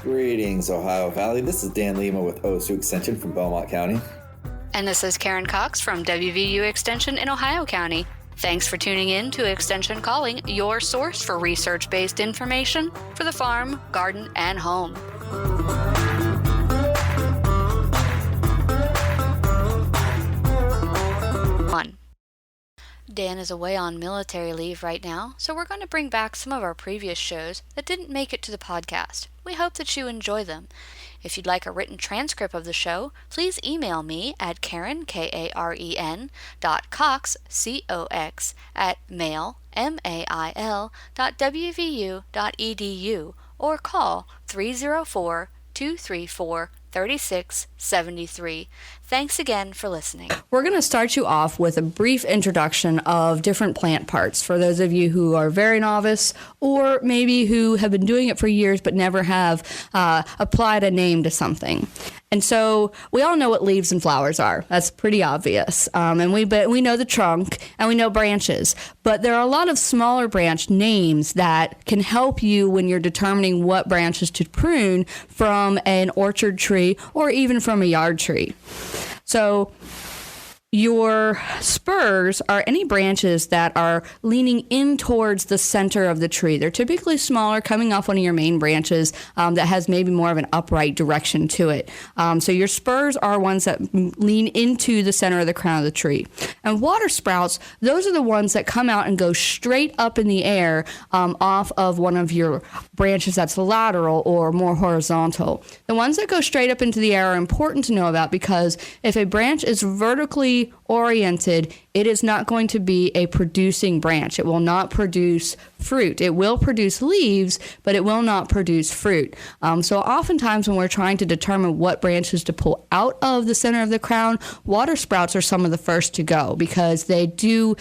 Greetings, Ohio Valley. This is Dan Lima with OSU Extension from Belmont County. And this is Karen Cox from WVU Extension in Ohio County. Thanks for tuning in to Extension Calling, your source for research-based information for the farm, garden, and home. Dan is away on military leave right now, so we're going to bring back some of our previous shows that didn't make it to the podcast. We hope that you enjoy them. If you'd like a written transcript of the show, please email me at Karen, Karen, .cox, COX, at mail, mail.wvu.edu, or call 304-234-3673. Thanks again for listening. We're going to start you off with a brief introduction of different plant parts for those of you who are very novice or maybe who have been doing it for years but never have applied a name to something. And so we all know what leaves and flowers are. That's pretty obvious. And we know the trunk and we know branches. But there are a lot of smaller branch names that can help you when you're determining what branches to prune from an orchard tree or even from a yard tree. So your spurs are any branches that are leaning in towards the center of the tree. They're typically smaller, coming off one of your main branches that has maybe more of an upright direction to it. So your spurs are ones that lean into the center of the crown of the tree. And water sprouts, those are the ones that come out and go straight up in the air off of one of your branches that's lateral or more horizontal. The ones that go straight up into the air are important to know about because if a branch is vertically oriented, it is not going to be a producing branch. It will not produce fruit. It will produce leaves, but it will not produce fruit. So oftentimes when we're trying to determine what branches to pull out of the center of the crown, water sprouts are some of the first to go because they do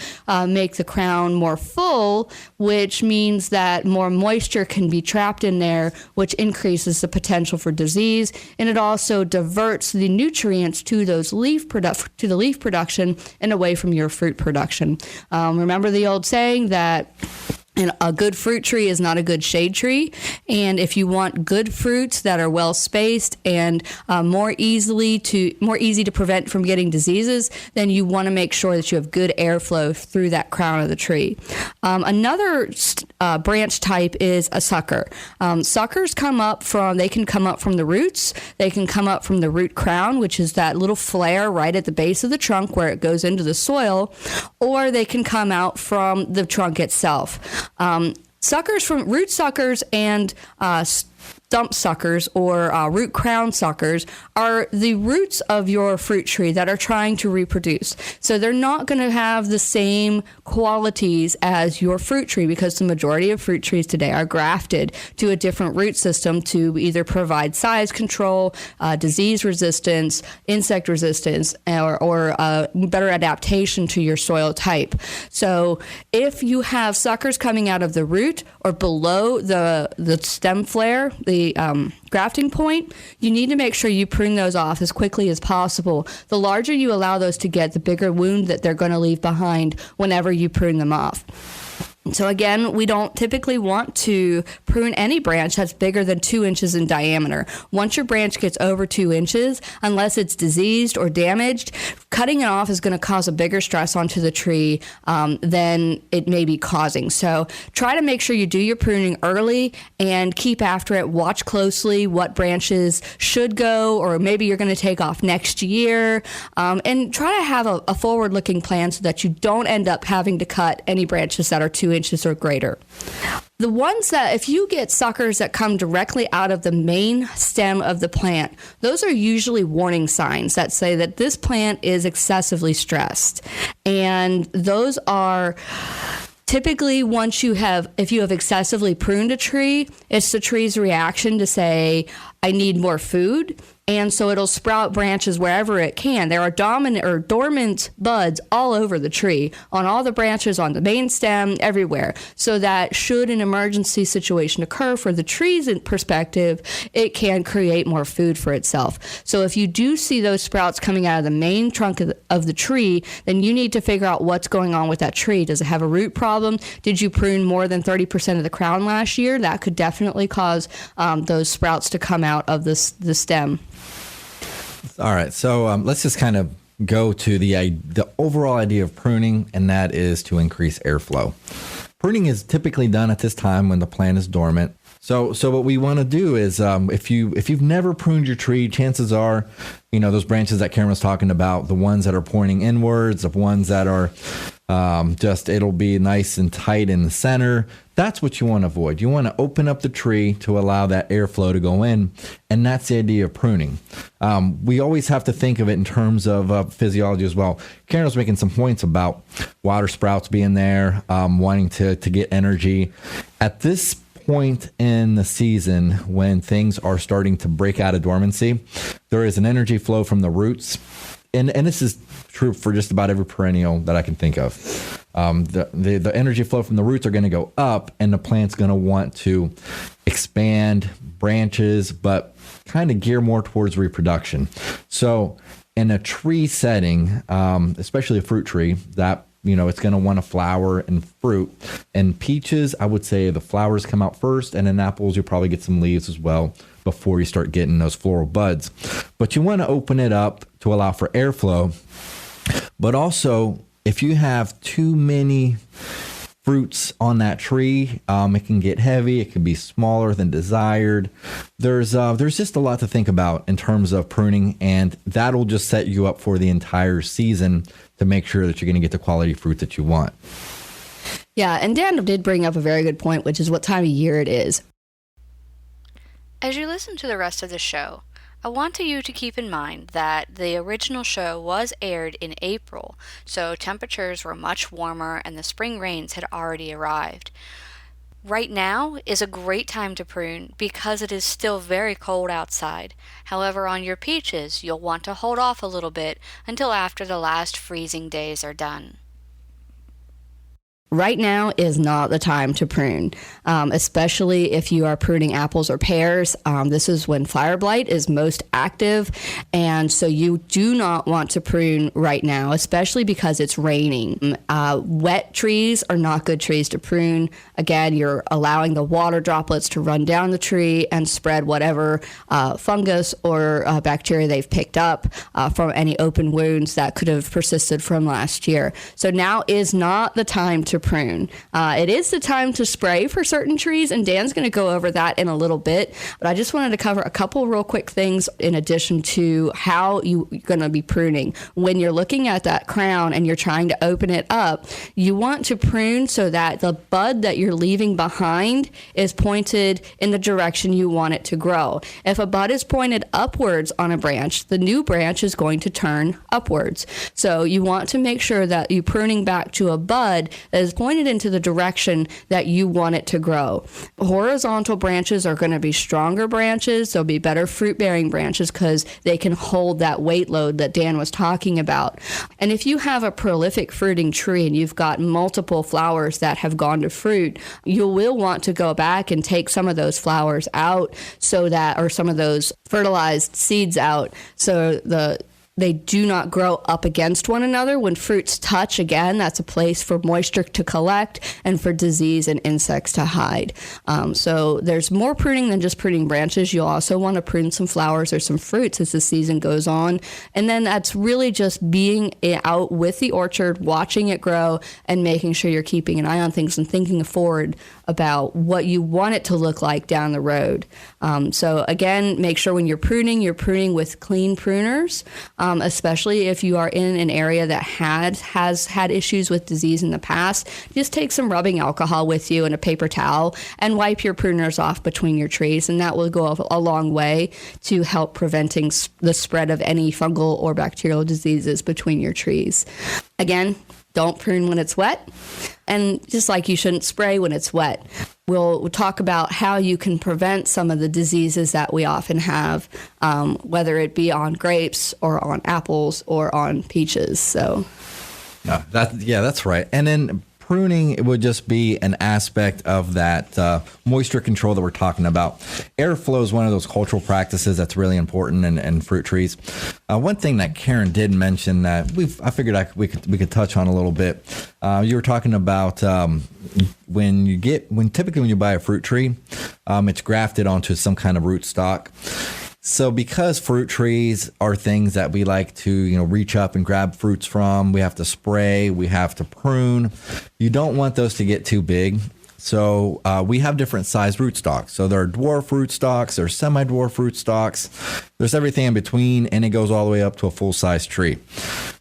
make the crown more full, which means that more moisture can be trapped in there, which increases the potential for disease, and it also diverts the nutrients to those leaf production and away from your fruit production. Remember the old saying that a good fruit tree is not a good shade tree. And if you want good fruits that are well spaced and more easy to prevent from getting diseases, then you want to make sure that you have good airflow through that crown of the tree. Another branch type is a sucker. Suckers can come up from the roots. They can come up from the root crown, which is that little flare right at the base of the trunk where it goes into the soil, or they can come out from the trunk itself. Root suckers and stump suckers or root crown suckers are the roots of your fruit tree that are trying to reproduce. So they're not going to have the same qualities as your fruit tree because the majority of fruit trees today are grafted to a different root system to either provide size control, disease resistance, insect resistance, or better adaptation to your soil type. So if you have suckers coming out of the root or below the stem flare, the grafting point, you need to make sure you prune those off as quickly as possible. The larger you allow those to get, the bigger wound that they're going to leave behind whenever you prune them off. So again, we don't typically want to prune any branch that's bigger than 2 inches in diameter. Once your branch gets over 2 inches, unless it's diseased or damaged, cutting it off is going to cause a bigger stress onto the tree than it may be causing. So try to make sure you do your pruning early and keep after it. Watch closely what branches should go, or maybe you're going to take off next year, and try to have a forward-looking plan so that you don't end up having to cut any branches that are 2 inches or greater. The ones that, if you get suckers that come directly out of the main stem of the plant, those are usually warning signs that say that this plant is excessively stressed. And those are typically if you have excessively pruned a tree, it's the tree's reaction to say, I need more food. And so it'll sprout branches wherever it can. There are dominant or dormant buds all over the tree, on all the branches, on the main stem, everywhere. So that should an emergency situation occur for the tree's perspective, it can create more food for itself. So if you do see those sprouts coming out of the main trunk of the tree, then you need to figure out what's going on with that tree. Does it have a root problem? Did you prune more than 30% of the crown last year? That could definitely cause those sprouts to come out of the stem. All right, so let's just kind of go to the overall idea of pruning, and that is to increase airflow. Pruning is typically done at this time when the plant is dormant. So what we want to do is, if you've never pruned your tree, chances are, those branches that Karen was talking about, the ones that are pointing inwards, the ones that are it'll be nice and tight in the center. That's what you want to avoid. You want to open up the tree to allow that airflow to go in, and that's the idea of pruning. We always have to think of it in terms of physiology as well. Karen was making some points about water sprouts being there, wanting to get energy. At this point in the season, when things are starting to break out of dormancy, there is an energy flow from the roots, and this is true for just about every perennial that I can think of. The energy flow from the roots are going to go up, and the plant's going to want to expand branches, but kind of gear more towards reproduction. So in a tree setting, especially a fruit tree, that it's going to want to flower and fruit. And peaches, I would say the flowers come out first, and in apples, you'll probably get some leaves as well before you start getting those floral buds. But you want to open it up to allow for airflow. But also, if you have too many fruits on that tree, it can get heavy. It can be smaller than desired. There's just a lot to think about in terms of pruning, and that'll just set you up for the entire season to make sure that you're going to get the quality fruit that you want. Yeah, and Dan did bring up a very good point, which is what time of year it is. As you listen to the rest of the show, I want you to keep in mind that the original show was aired in April, so temperatures were much warmer and the spring rains had already arrived. Right now is a great time to prune because it is still very cold outside. However, on your peaches, you'll want to hold off a little bit until after the last freezing days are done. Right now is not the time to prune, especially if you are pruning apples or pears. This is when fire blight is most active, and so you do not want to prune right now, especially because it's raining. Wet trees are not good trees to prune. Again, you're allowing the water droplets to run down the tree and spread whatever fungus or bacteria they've picked up from any open wounds that could have persisted from last year. So now is not the time to prune. It is the time to spray for certain trees, and Dan's going to go over that in a little bit, but I just wanted to cover a couple real quick things in addition to how you're going to be pruning. When you're looking at that crown and you're trying to open it up, you want to prune so that the bud that you're leaving behind is pointed in the direction you want it to grow. If a bud is pointed upwards on a branch, the new branch is going to turn upwards. So you want to make sure that you're pruning back to a bud that is pointed into the direction that you want it to grow. Horizontal branches are going to be stronger branches. They'll be better fruit-bearing branches because they can hold that weight load that Dan was talking about. And if you have a prolific fruiting tree and you've got multiple flowers that have gone to fruit, you will want to go back and take some of those flowers out or some of those fertilized seeds out so they do not grow up against one another. When fruits touch, again, that's a place for moisture to collect and for disease and insects to hide. So there's more pruning than just pruning branches. You'll also want to prune some flowers or some fruits as the season goes on. And then that's really just being out with the orchard, watching it grow, and making sure you're keeping an eye on things and thinking forward about what you want it to look like down the road. So again, make sure when you're pruning with clean pruners, especially if you are in an area that has had issues with disease in the past. Just take some rubbing alcohol with you and a paper towel and wipe your pruners off between your trees, and that will go a long way to help preventing the spread of any fungal or bacterial diseases between your trees. Again, don't prune when it's wet. And just like you shouldn't spray when it's wet. we'll talk about how you can prevent some of the diseases that we often have, whether it be on grapes or on apples or on peaches. So, that's right. And then pruning, it would just be an aspect of that moisture control that we're talking about. Airflow is one of those cultural practices that's really important in fruit trees. One thing that Karen did mention that I figured we could touch on a little bit. You were talking about when you buy a fruit tree, it's grafted onto some kind of rootstock. So because fruit trees are things that we like to, reach up and grab fruits from, we have to spray, we have to prune. You don't want those to get too big. So we have different size rootstocks. So there are dwarf rootstocks, there's semi-dwarf rootstocks, there's everything in between, and it goes all the way up to a full-size tree.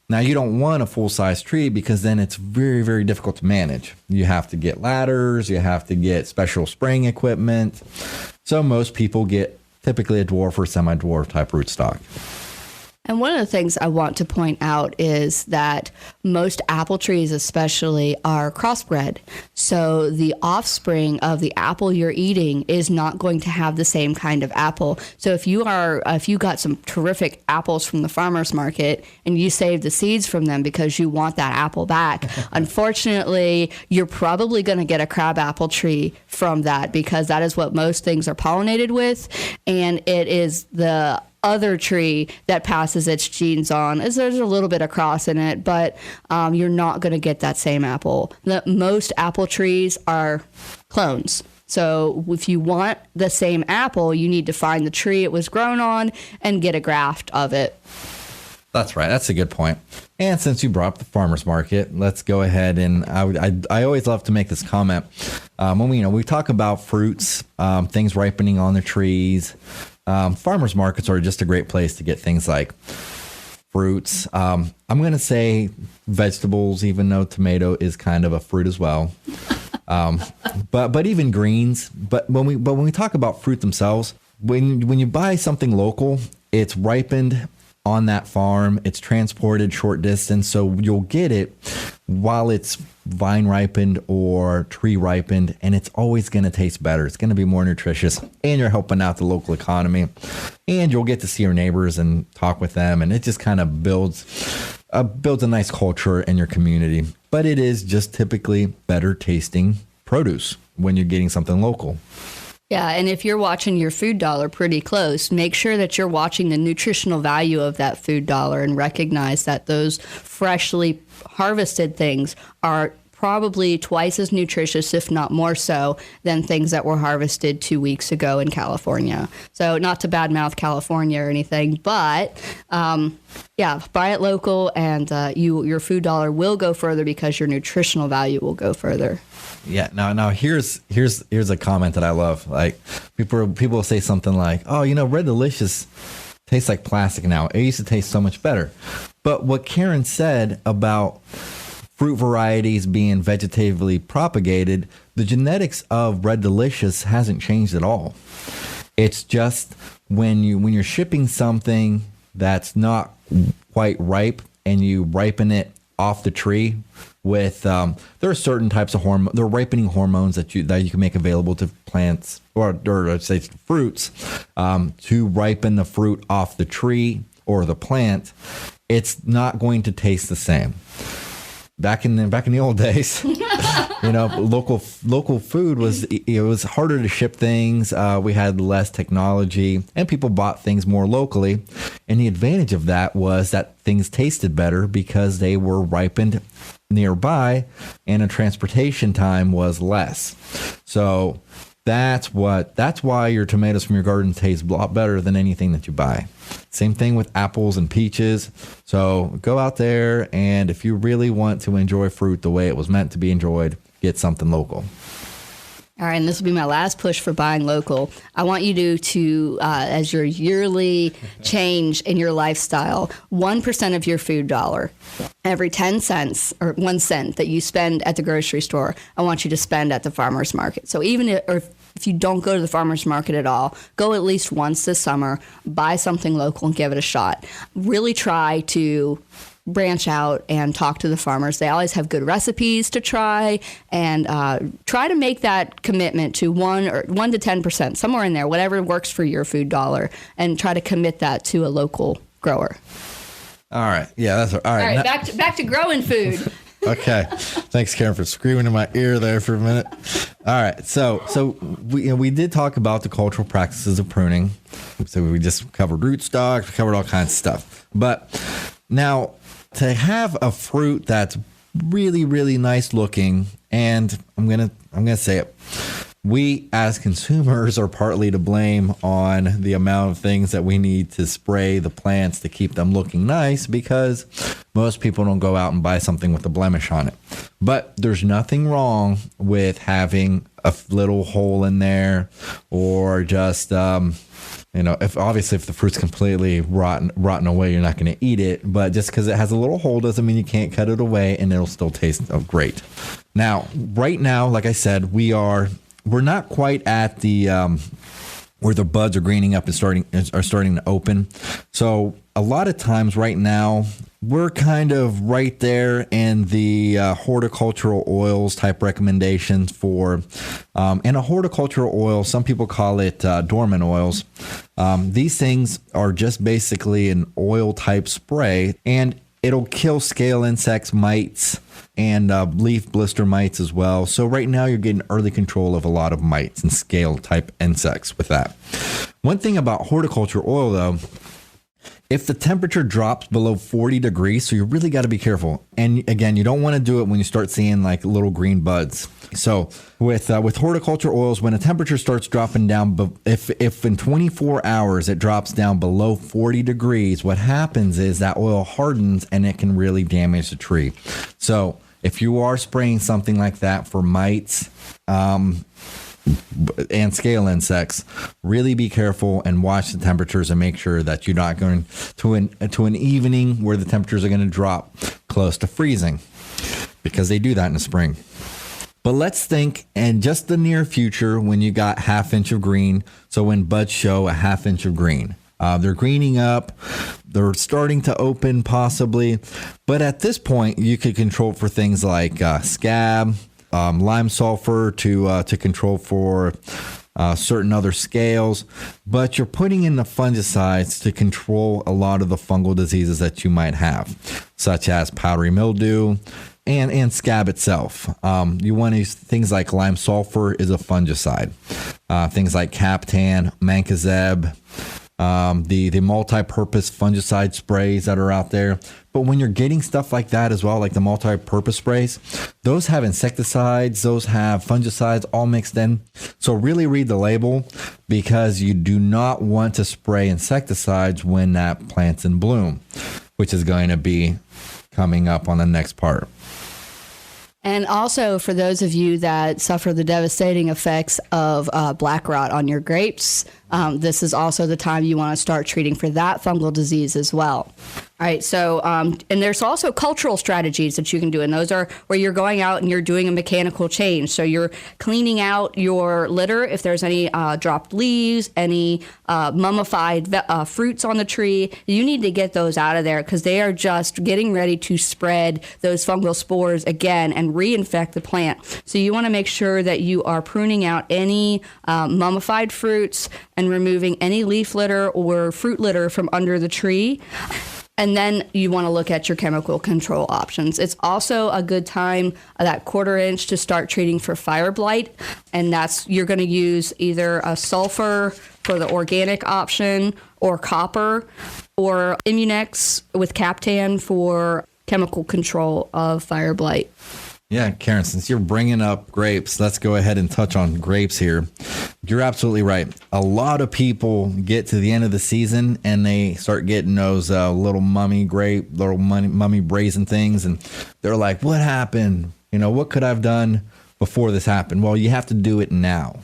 Now, you don't want a full-size tree because then it's very, very difficult to manage. You have to get ladders, you have to get special spraying equipment. So most people get typically a dwarf or semi-dwarf type rootstock. And one of the things I want to point out is that most apple trees especially are crossbred. So the offspring of the apple you're eating is not going to have the same kind of apple. So if you got some terrific apples from the farmer's market and you save the seeds from them because you want that apple back, unfortunately, you're probably going to get a crab apple tree from that because that is what most things are pollinated with. And it is the other tree that passes its genes on. There's a little bit of cross in it, but you're not going to get that same apple. Most apple trees are clones. So if you want the same apple, you need to find the tree it was grown on and get a graft of it. That's right. That's a good point. And since you brought up the farmer's market, let's go ahead and I always love to make this comment. When we talk about fruits, things ripening on the trees, farmers markets are just a great place to get things like fruits. I'm going to say vegetables, even though tomato is kind of a fruit as well. But even greens. But when we talk about fruit themselves, when you buy something local, it's ripened on that farm, it's transported short distance, so you'll get it while it's vine ripened or tree ripened, and it's always going to taste better. It's going to be more nutritious, and you're helping out the local economy, and you'll get to see your neighbors and talk with them, and it just kind of builds a nice culture in your community. But it is just typically better tasting produce when you're getting something local. Yeah, and if you're watching your food dollar pretty close, make sure that you're watching the nutritional value of that food dollar and recognize that those freshly harvested things are probably twice as nutritious, if not more so, than things that were harvested 2 weeks ago in California. So not to badmouth California or anything, but buy it local and your food dollar will go further because your nutritional value will go further. Yeah. Now here's a comment that I love. Like people will say something like, "Oh, Red Delicious tastes like plastic now. It used to taste so much better." But what Karen said about fruit varieties being vegetatively propagated, the genetics of Red Delicious hasn't changed at all. It's just when you're shipping something that's not quite ripe and you ripen it off the tree with there are certain types of there are ripening hormones that you can make available to plants or I'd say fruits to ripen the fruit off the tree or the plant. It's not going to taste the same. Back in the old days, local food was harder to ship things. We had less technology, and people bought things more locally. And the advantage of that was that things tasted better because they were ripened nearby, and the transportation time was less. So that's why your tomatoes from your garden taste a lot better than anything that you buy. Same thing with apples and peaches. So go out there, and if you really want to enjoy fruit the way it was meant to be enjoyed, get something local. All right, and this will be my last push for buying local. I want you to as your yearly change in your lifestyle, 1% of your food dollar, every 10 cents or 1 cent that you spend at the grocery store, I want you to spend at the farmer's market. So even if you don't go to the farmer's market at all, go at least once this summer, buy something local and give it a shot. Really try to branch out and talk to the farmers. They always have good recipes to try, and try to make that commitment to 1 to 10%, somewhere in there, whatever works for your food dollar, and try to commit that to a local grower. All right. Yeah, that's all right. All right, back to growing food. Okay. Thanks, Karen, for screaming in my ear there for a minute. All right. So we did talk about the cultural practices of pruning. So we just covered rootstocks, we covered all kinds of stuff. But now, to have a fruit that's really, really nice looking, and I'm gonna say it, we as consumers are partly to blame on the amount of things that we need to spray the plants to keep them looking nice, because most people don't go out and buy something with a blemish on it. But there's nothing wrong with having a little hole in there, or just if the fruit's completely rotten away, you're not going to eat it. But just because it has a little hole doesn't mean you can't cut it away, and it'll still taste great. Now, right now, like I said, we're not quite at the where the buds are greening up and starting to open. So a lot of times right now, we're kind of right there in the horticultural oils type recommendations for, and a horticultural oil, some people call it dormant oils. These things are just basically an oil type spray, and it'll kill scale insects, mites, and leaf blister mites as well. So right now you're getting early control of a lot of mites and scale type insects with that. One thing about horticulture oil though, if the temperature drops below 40 degrees, so you really got to be careful. And again, you don't want to do it when you start seeing like little green buds. So with horticulture oils, when a temperature starts dropping down, if in 24 hours it drops down below 40 degrees, what happens is that oil hardens and it can really damage the tree. So if you are spraying something like that for mites, and scale insects, really be careful and watch the temperatures and make sure that you're not going to an evening where the temperatures are going to drop close to freezing, because they do that in the spring. But let's think in just the near future when you got 1/2 inch of green. So when buds show a 1/2 inch of green, they're greening up, they're starting to open possibly. But at this point, you could control for things like scab, lime sulfur to control for certain other scales, but you're putting in the fungicides to control a lot of the fungal diseases that you might have, such as powdery mildew and scab itself. You want to use things like lime sulfur is a fungicide, things like Captan, Mancozeb, the multi-purpose fungicide sprays that are out there. But when you're getting stuff like that as well, like the multi-purpose sprays, those have insecticides, those have fungicides all mixed in. So really read the label, because you do not want to spray insecticides when that plant's in bloom, which is going to be coming up on the next part. And also, for those of you that suffer the devastating effects of black rot on your grapes, this is also the time you want to start treating for that fungal disease as well. All right, so, and there's also cultural strategies that you can do, and those are where you're going out and you're doing a mechanical change. So you're cleaning out your litter if there's any dropped leaves, any mummified fruits on the tree. You need to get those out of there, because they are just getting ready to spread those fungal spores again and reinfect the plant. So you want to make sure that you are pruning out any mummified fruits and removing any leaf litter or fruit litter from under the tree. And then you want to look at your chemical control options. It's also a good time, that 1/4 inch, to start treating for fire blight. And you're going to use either a sulfur for the organic option, or copper, or Immunex with Captan for chemical control of fire blight. Yeah, Karen, since you're bringing up grapes, let's go ahead and touch on grapes here. You're absolutely right. A lot of people get to the end of the season and they start getting those little mummy brazen things. And they're like, what happened? What could I have done before this happened? Well, you have to do it now.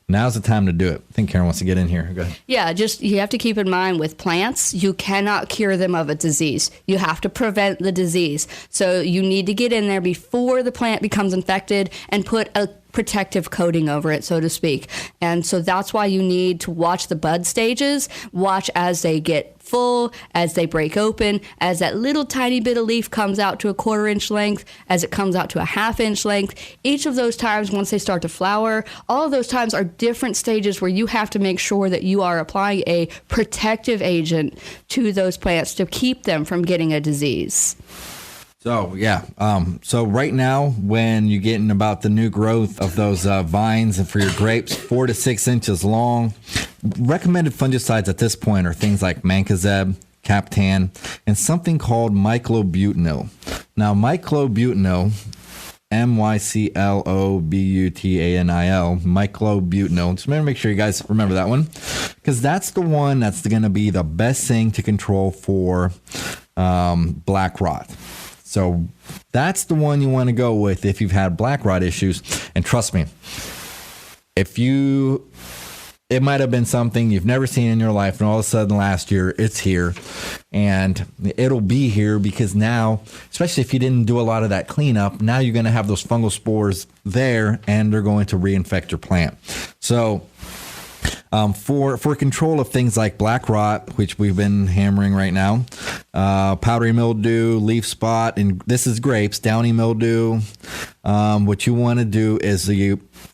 Now's the time to do it. I think Karen wants to get in here. Go ahead. Yeah, you have to keep in mind with plants, you cannot cure them of a disease. You have to prevent the disease. So you need to get in there before the plant becomes infected and put a protective coating over it, so to speak. And so that's why you need to watch the bud stages, watch as they get full, as they break open, as that little tiny bit of leaf comes out to a 1/4 inch length, as it comes out to a 1/2 inch length. Each of those times, once they start to flower, all of those times are different stages where you have to make sure that you are applying a protective agent to those plants to keep them from getting a disease. So, yeah. So right now, when you're getting about the new growth of those vines and for your grapes, 4 to 6 inches long, recommended fungicides at this point are things like mancozeb, captan, and something called myclobutanil. Now, myclobutanil, myclobutanil, myclobutanil. Just make sure you guys remember that one, because that's the one that's going to be the best thing to control for black rot. So that's the one you want to go with if you've had black rot issues. And trust me, it might have been something you've never seen in your life, and all of a sudden last year it's here, and it'll be here because now, especially if you didn't do a lot of that cleanup, now you're going to have those fungal spores there, and they're going to reinfect your plant. So for control of things like black rot, which we've been hammering right now, powdery mildew, leaf spot, and this is grapes, downy mildew, what you want to do is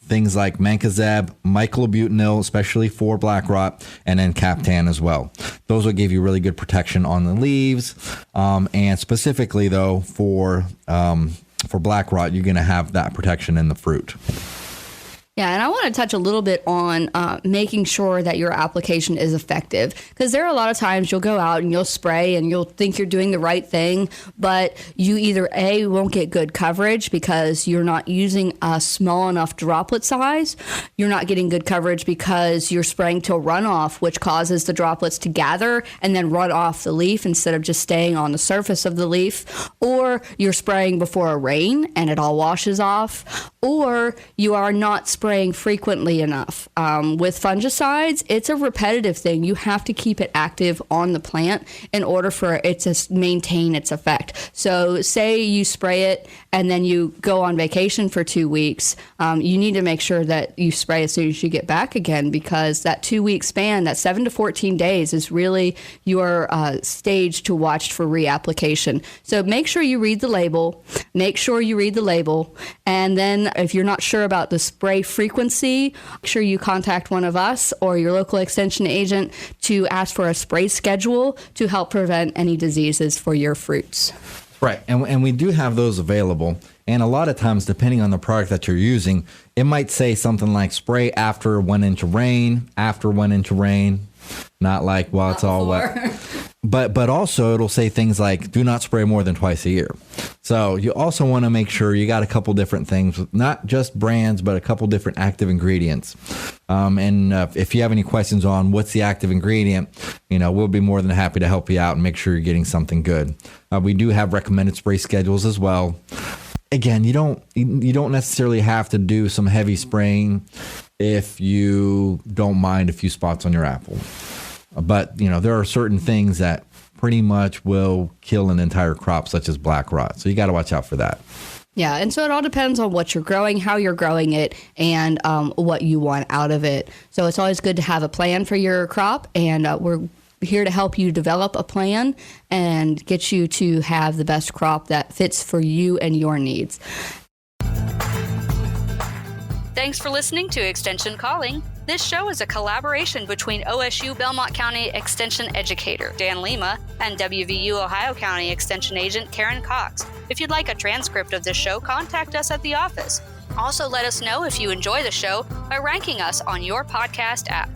things like mancozeb, myclobutanil, especially for black rot, and then captan as well. Those will give you really good protection on the leaves, and specifically though for black rot, you're going to have that protection in the fruit. Yeah, and I want to touch a little bit on making sure that your application is effective, because there are a lot of times you'll go out and you'll spray and you'll think you're doing the right thing, but you either A, won't get good coverage because you're not using a small enough droplet size, you're not getting good coverage because you're spraying to runoff, which causes the droplets to gather and then run off the leaf instead of just staying on the surface of the leaf, or you're spraying before a rain and it all washes off, or you are not spraying frequently enough. With fungicides, it's a repetitive thing. You have to keep it active on the plant in order for it to maintain its effect. So say you spray it and then you go on vacation for 2 weeks, you need to make sure that you spray as soon as you get back again, because that 2-week span, that 7 to 14 days is really your stage to watch for reapplication. So make sure you read the label, and then if you're not sure about the spray frequency, make sure you contact one of us or your local extension agent to ask for a spray schedule to help prevent any diseases for your fruits. Right, and we do have those available. And a lot of times, depending on the product that you're using, it might say something like spray after 1 inch of rain, not like while it's all wet. But also it'll say things like do not spray more than twice a year. So you also want to make sure you got a couple different things, not just brands, but a couple different active ingredients. And if you have any questions on what's the active ingredient, we'll be more than happy to help you out and make sure you're getting something good. We do have recommended spray schedules as well. Again, you don't necessarily have to do some heavy spraying if you don't mind a few spots on your apple. But, there are certain things that pretty much will kill an entire crop, such as black rot. So you got to watch out for that. Yeah, and so it all depends on what you're growing, how you're growing it, and what you want out of it. So it's always good to have a plan for your crop, and we're here to help you develop a plan and get you to have the best crop that fits for you and your needs. Thanks for listening to Extension Calling. This show is a collaboration between OSU Belmont County Extension Educator Dan Lima and WVU Ohio County Extension Agent Karen Cox. If you'd like a transcript of this show, contact us at the office. Also, let us know if you enjoy the show by ranking us on your podcast app.